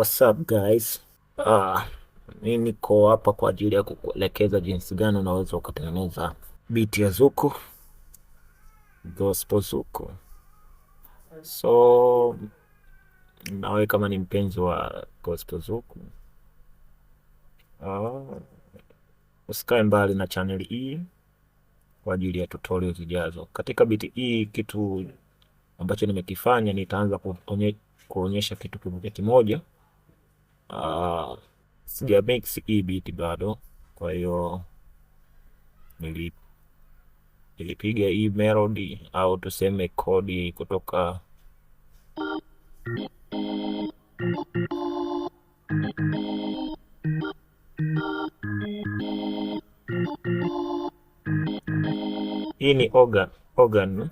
What's up guys? Mimi niko hapa kwa ajili ya kukuelekeza jinsi gani unaweza ukatengeneza beat ya zuku, gospel zuku. So nawe kama ni mpenzi wa gospel zuku, usikae mbali na channel hii kwa ajili ya tutorials zijazo. Katika beat hii kitu ambacho nimekifanya, nitaanza kuonyesha kitu kimoja kimoja. Sija mix hii beat bado, kwa hiyo nilipiga hii melody au tuseme kodi kutoka hii ni organ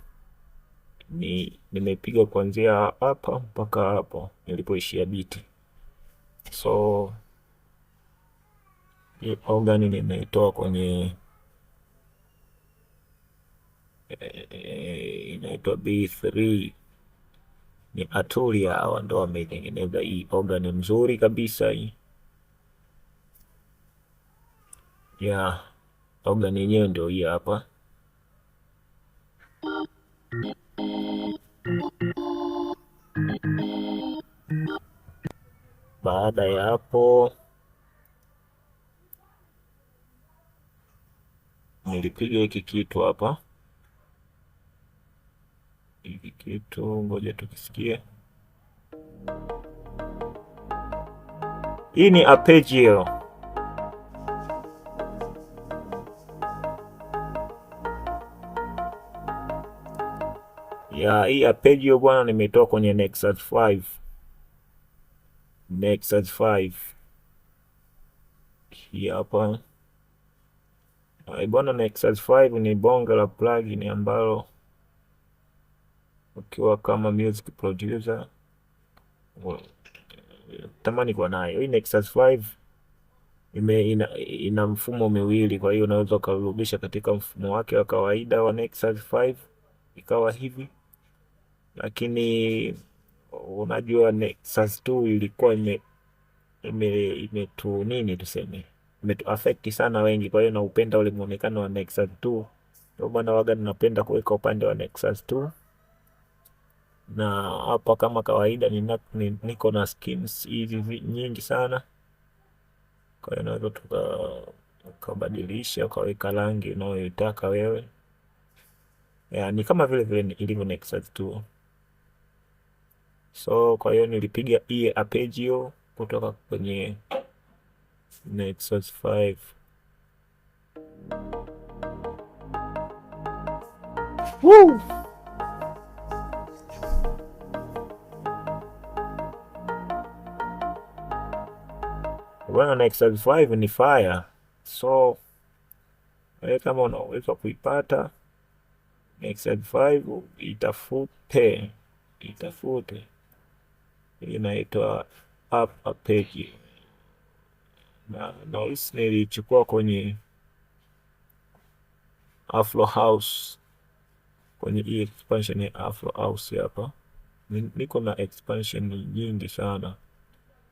nimepiga kuanzia hapa mpaka hapo nilipoishia beat. So hii organ nimeitoa kwenye inaitwa B3, ni Atulia, hawa ndo wameitengeneza hii organ mzuri kabisa hii. Organ yenyewe ndio hii hapa. Baada ya hapo nilipiga hiki kitu hapa, hiki kitu, ngoja tukisikie. Hii ni arpeggio. Hii arpeggio bwana, nimetoa kwenye Nexus 5. Hii hapa bwana, Nexus 5 ni bonge la plugin ambalo ukiwa kama music producer tamani kwa nayo. Hii Nexus 5 ina mfumo miwili, kwa hiyo unaweza ukarudisha katika mfumo wake wa kawaida wa Nexus 5 ikawa hivi, lakini unajua Nexus 2 ilikuwa imetu nini tuseme, imetu affect sana wengi, kwa hiyo naupenda ule muonekano wa Nexus 2. Ndio maana waga ninapenda kuweka upande wa Nexus 2. Na hapa kama kawaida niko na skins hizi nyingi sana, kwa hiyo unaweza ukabadilisha ukaweka rangi unayoitaka wewe. Ni kama vile vile ilivyo Nexus 2. So kwa hiyo nilipiga hii arpeggio kutoka kwenye Nexus 5. Woo! Bwana, Nexus 5 ni fire. So wewe kama unaweza kuipata Nexus 5, itafute inaitwa arpeggio. Na hisi nilichukua kwenye Afro House, kwenye hii expansion ya Afro House hapa. Niko na expansion nyingi sana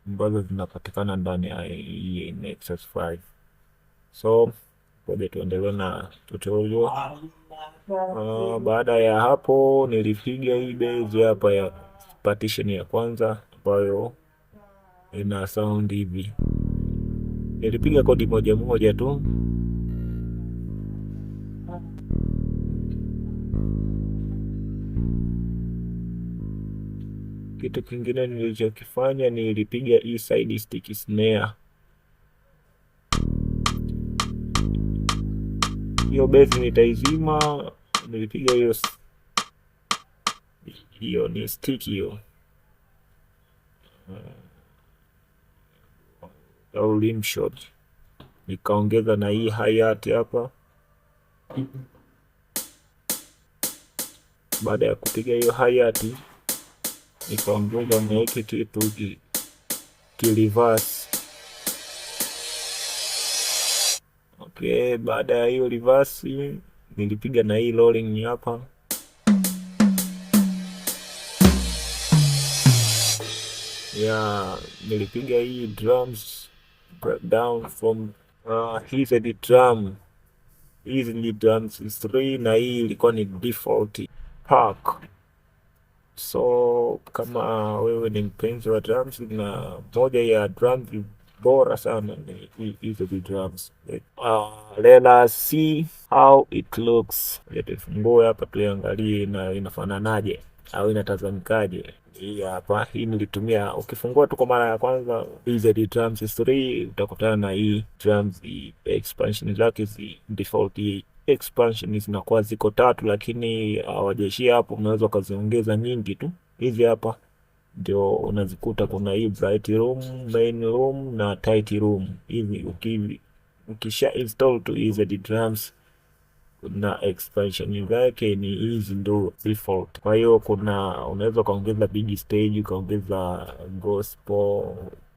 ambazo zinapatikana ndani ya hii Nexus 5. So ngoja tuendelee na tutorial. Baada ya hapo nilipiga hii base hapa ya partition ya kwanza ambayo ina sound hivi. Nilipiga kodi moja moja tu. Kitu kingine nilichokifanya, nilipiga hii side stick snare. Hiyo base nitaizima. Nilipiga hiyo ni stick hiyo au rim shot. Nikaongeza na hii hi-hat hapa. Baada ya kupiga hiyo hi-hat, nikaongeza na hiki kitu reverse. Okay, baada ya hiyo reverse nilipiga na hii rolling hapa. ya nilipiga hii drums breakdown from hizi ni drum, hizi ni drums 3 na hii ilikuwa ni default pack. So kama wewe ni mpenzi wa drums, na moja ya drums bora sana ni hizo drums. Let us see how it looks. Tufungue hapa tuangalie na inafananaje au inatazamikaje. Hii hapa, hii nilitumia, ukifungua tu kwa mara ya kwanza hizi drums 3 utakutana na hii drums expansion zake default expansion zinakuwa ziko 3, lakini hawajaishia hapo, unaweza ukaziongeza nyingi tu. Hizi hapa ndio unazikuta, kuna hii bright room, main room na tight room. Hivi ukisha install tu hizi drums na expansion zake ni hizi ndo default. Kwa hiyo unaweza ukaongeza big stage, ukaongeza gospel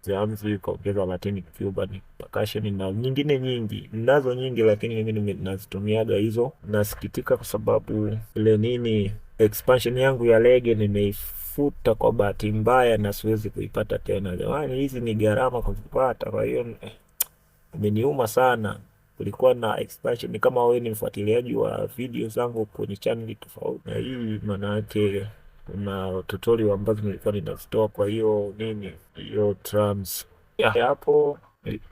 drums, ukaongeza Latin Cuban percussion na nyingine nyingi. Ninazo nyingi, lakini mimi nazitumiaga hizo. Nasikitika kwa sababu ile expansion yangu ya Lege nimeifuta kwa bahati mbaya na siwezi kuipata tena. Jamani, hizi ni gharama kuzipata, kwa hiyo imeniuma sana. Kulikuwa na expansion, kama wewe ni mfuatiliaji wa video zangu kwenye channel tofauti na hii, maana yake kuna tutorial ambazo nilikuwa ninazitoa. Kwa hiyo hiyo drums hapo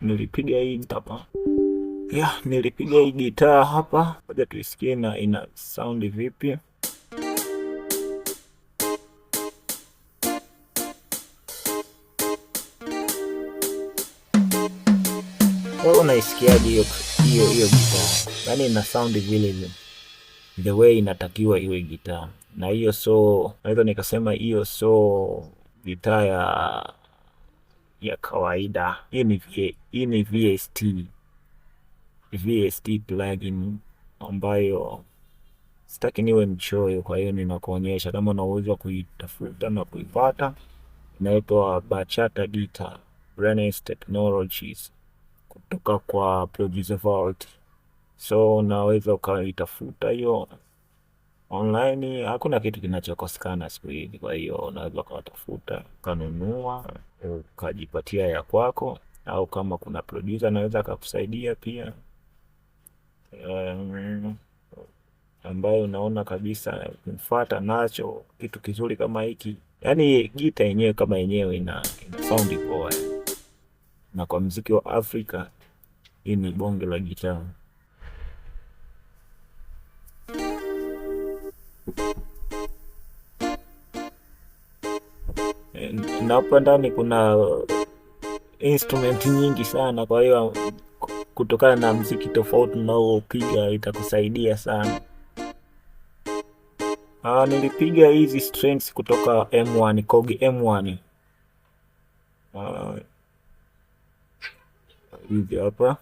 nilipiga hii hapa, nilipiga hii gitaa hapa. Ngoja tuisikie na ina sound vipi. Wewe unaisikiaje hiyo gitaa? Yaani ina sound vile the way inatakiwa iwe gitaa. Na hiyo naweza nikasema hiyo gitaa ya kawaida. Hii ni VST plugin ambayo sitaki niwe mchoyo, kwa hiyo ninakuonyesha. Kama una uwezo kuitafuta na kuipata, inaitwa Bachata Guitar Renaissance Technologies kutoka kwa Producer Vault. So unaweza ukaitafuta hiyo online, hakuna kitu kinachokosekana siku hizi. Kwa hiyo unaweza ukatafuta, ukanunua, ukajipatia ya kwako, au kama kuna producer anaweza akakusaidia pia, ambayo unaona kabisa kumfuata nacho kitu kizuri kama hiki. Yaani gita yenyewe kama yenyewe ina sound poa, na kwa muziki wa Afrika hii ni bonge la gitaa. Na hapa ndani kuna instrument nyingi sana, kwa hiyo kutokana na muziki tofauti unaopiga itakusaidia sana. Nilipiga hizi strings kutoka M1, Korg M1. Hivi hapa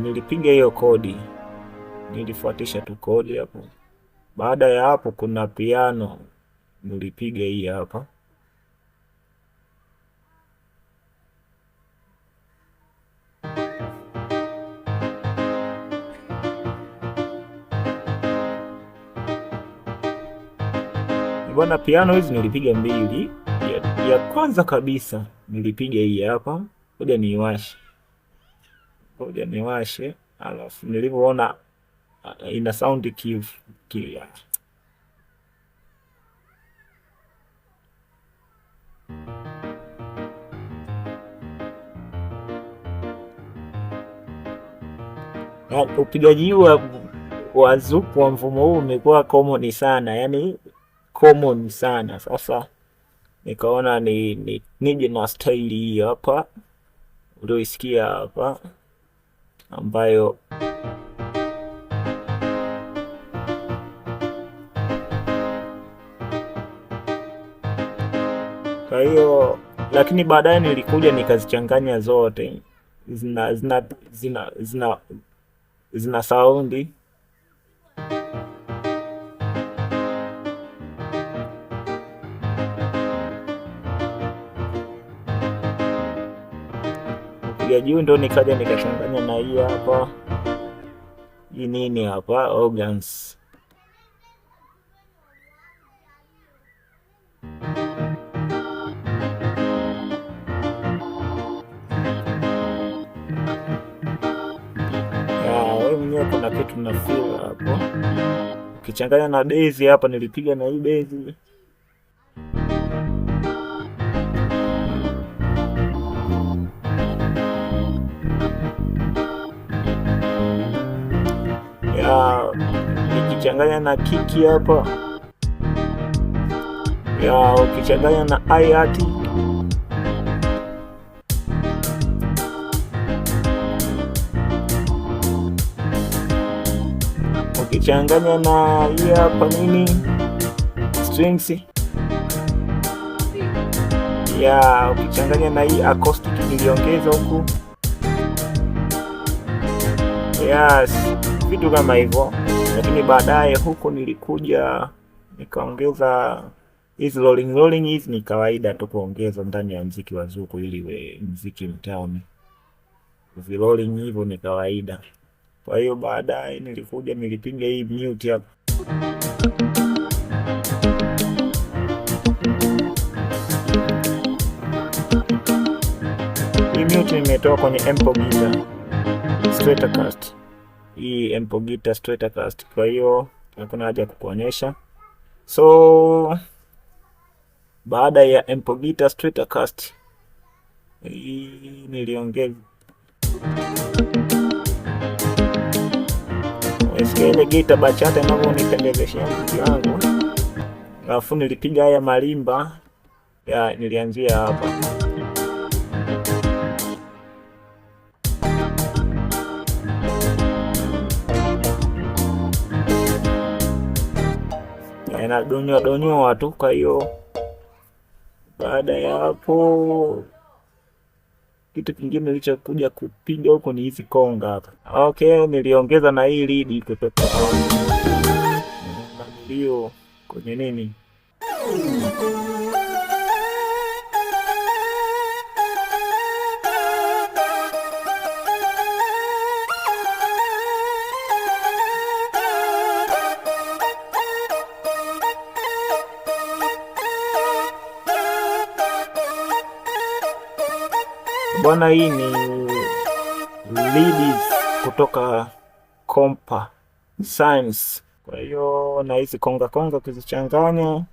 nilipiga hiyo kodi, nilifuatisha tu kodi hapo. Baada ya hapo kuna piano nilipiga hii hapa. Bwana, piano hizi nilipiga mbili. Ya kwanza kabisa nilipiga hii hapa. Ngoja niwashe, alafu nilivyoona ina sound kia upigaji wa zuku wa mfumo huu umekuwa common sana, yani common sana. Sasa nikaona nije na style hii hapa ulioisikia hapa, ambayo kwa hiyo, lakini baadaye nilikuja nikazichanganya zote, zina saundi. nilipiga juu, ndo nikaja nikachanganya na hii hapa, hii nini hapa, organs. Wewe mwenyewe kuna kitu na feel hapo, ukichanganya na bezi hapa, nilipiga na hii bezi. Nikichanganya na kiki hapa, ukichanganya na hi-hat, ukichanganya na hii hapa nini, strings, ukichanganya na hii acoustic niliongeza huku, vitu kama hivyo. Lakini baadaye huko nilikuja nikaongeza hizi rolling hizi, ni kawaida tu kuongeza ndani ya mziki wa zuku ili we mziki mtamu. Rolling hivyo ni kawaida. Kwa hiyo baadaye nilikuja nilipiga hii mute hapa. Hii mute nimetoa kwenye Ampo Guitar Stratocaster. Hii Ampo Guitar Stratocaster. Kwa hiyo hakuna haja kukuonyesha. So baada ya Ampo Guitar Stratocaster hii niliongeza ile gita bachata inavyonipendezeshia muziki wangu. Alafu nilipiga haya marimba nilianzia hapa. Na donyoa tu. Kwa hiyo baada ya hapo kitu kingine nilichokuja kupiga huko ni hizi konga hapa. Okay, niliongeza na hii lead kutoka ndio kwenye nini, bwana. Hii ni leads kutoka Compa Science. Kwa hiyo na hizi konga kuzichanganya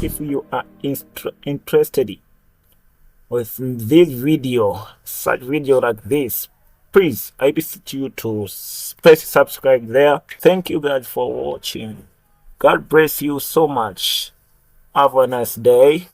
if you are interested with this video, such video like this, please, I beseech you to press subscribe there. Thank you guys for watching. God bless you so much. Have a nice day.